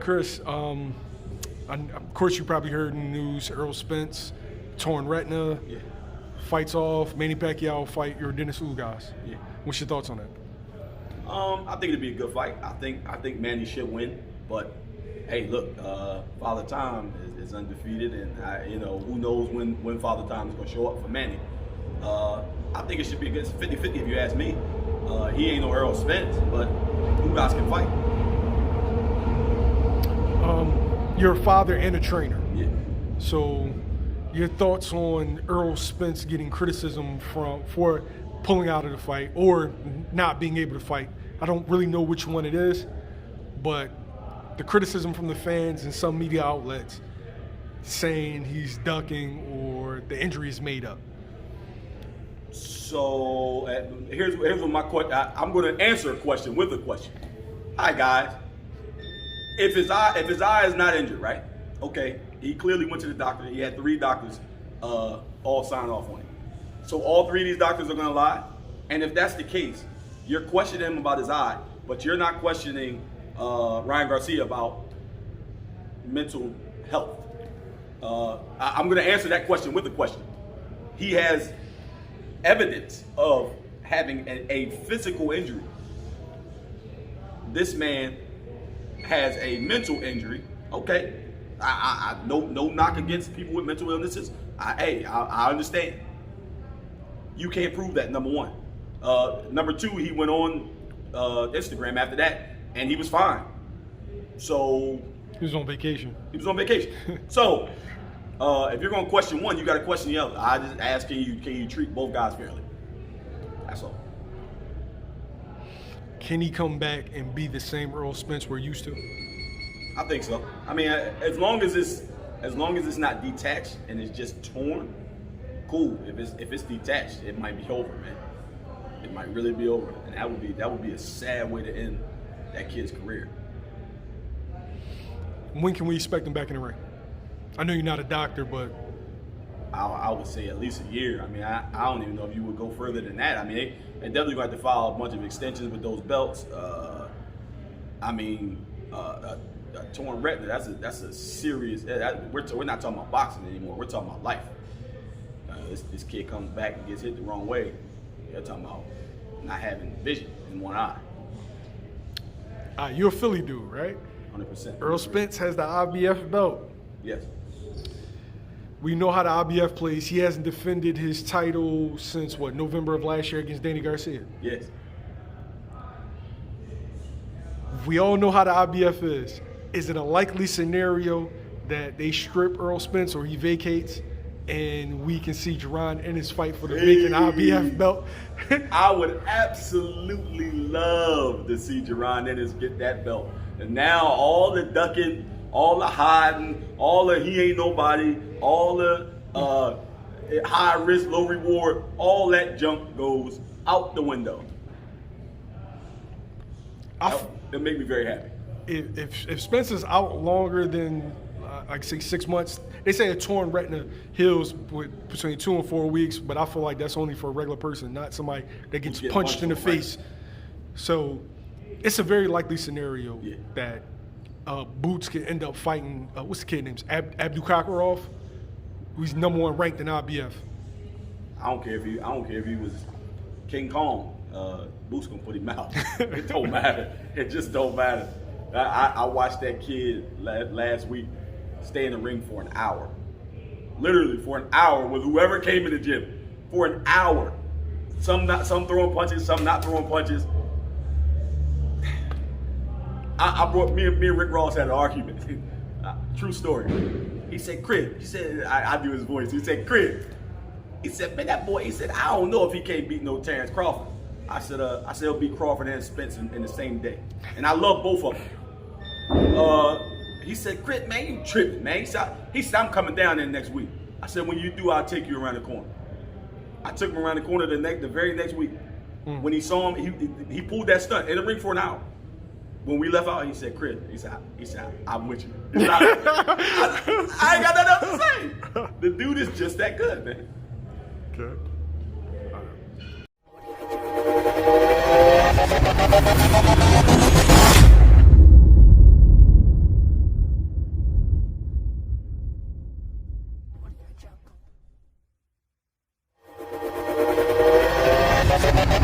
Kris, of course you probably heard in the news, Errol Spence, torn retina, fights off, Manny Pacquiao fight your Dennis Ugas. Yeah. What's your thoughts on that? I think it'd be a good fight. I think Manny should win, but hey, look, Father Time is undefeated, and who knows when Father Time is going to show up for Manny. I think it should be a good 50-50 if you ask me. He ain't no Errol Spence, but Ugas can fight. You're a father and a trainer. Yeah. So your thoughts on Errol Spence getting criticism for pulling out of the fight or not being able to fight? I don't really know which one it is, but the criticism from the fans and some media outlets saying he's ducking or the injury is made up. So here's what my question. I'm going to answer a question with a question. Hi guys. If his eye is not injured, right? Okay, he clearly went to the doctor. He had 3 doctors all sign off on him. So all 3 of these doctors are going to lie. And if that's the case, you're questioning him about his eye, but you're not questioning Ryan Garcia about mental health. I'm going to answer that question with a question. He has evidence of having a physical injury. This man has a mental injury. Okay, no knock against people with mental illnesses. I understand. You can't prove that, number one. Number two, he went on Instagram after that, and he was fine. So he was on vacation. So if you're going to question one, you got to question the other. I just ask, can you treat both guys fairly? That's all. Can he come back and be the same Errol Spence we're used to? I think so. I mean, as long as it's not detached and it's just torn, cool. If it's detached, it might be over, man. It might really be over, and that would be a sad way to end that kid's career. When can we expect him back in the ring? I know you're not a doctor, but I would say at least a year. I mean, I don't even know if you would go further than that. I mean, they definitely going to have to file a bunch of extensions with those belts. A torn retina, that's a serious. We're not talking about boxing anymore. We're talking about life. This kid comes back and gets hit the wrong way. You're talking about not having vision in one eye. You're a Philly dude, right? 100%. Errol Spence has the IBF belt. Yes. We know how the IBF plays. He hasn't defended his title since, November of last year against Danny Garcia. Yes. We all know how the IBF is. Is it a likely scenario that they strip Errol Spence or he vacates and we can see Jaron Ennis fight for the vacant IBF belt? I would absolutely love to see Jaron Ennis get that belt. And now all the ducking, all the hiding, all the he ain't nobody, all the high risk, low reward, all that junk goes out the window. It'll make me very happy. If Spence is out longer than, say 6 months, they say a torn retina heals between 2 and 4 weeks, but I feel like that's only for a regular person, not somebody that gets punched in the face. So it's a very likely scenario that Boots could end up fighting, what's the kid named? Abdulkakarov, who's #1 ranked in IBF. I don't care if he was King Kong. Boots gonna put him out. It don't matter. It just don't matter. I watched that kid last week stay in the ring for an hour. Literally for an hour with whoever came in the gym. For an hour. Some throwing punches, some not throwing punches. I brought me and Rick Ross had an argument. True story. He said, Kris. I do his voice. He said, Kris. He said, man, that boy. He said, I don't know if he can't beat no Terrence Crawford. I said he'll beat Crawford and Spence in the same day. And I love both of them. He said, Kris, man, you tripping, man. He said, I'm coming down there next week. I said, when you do, I'll take you around the corner. I took him around the corner the very next week. When he saw him, he pulled that stunt in the ring for an hour. When we left out, he said, Kris, he said, I'm with you. I ain't got nothing else to say. The dude is just that good, man. Okay. Boots.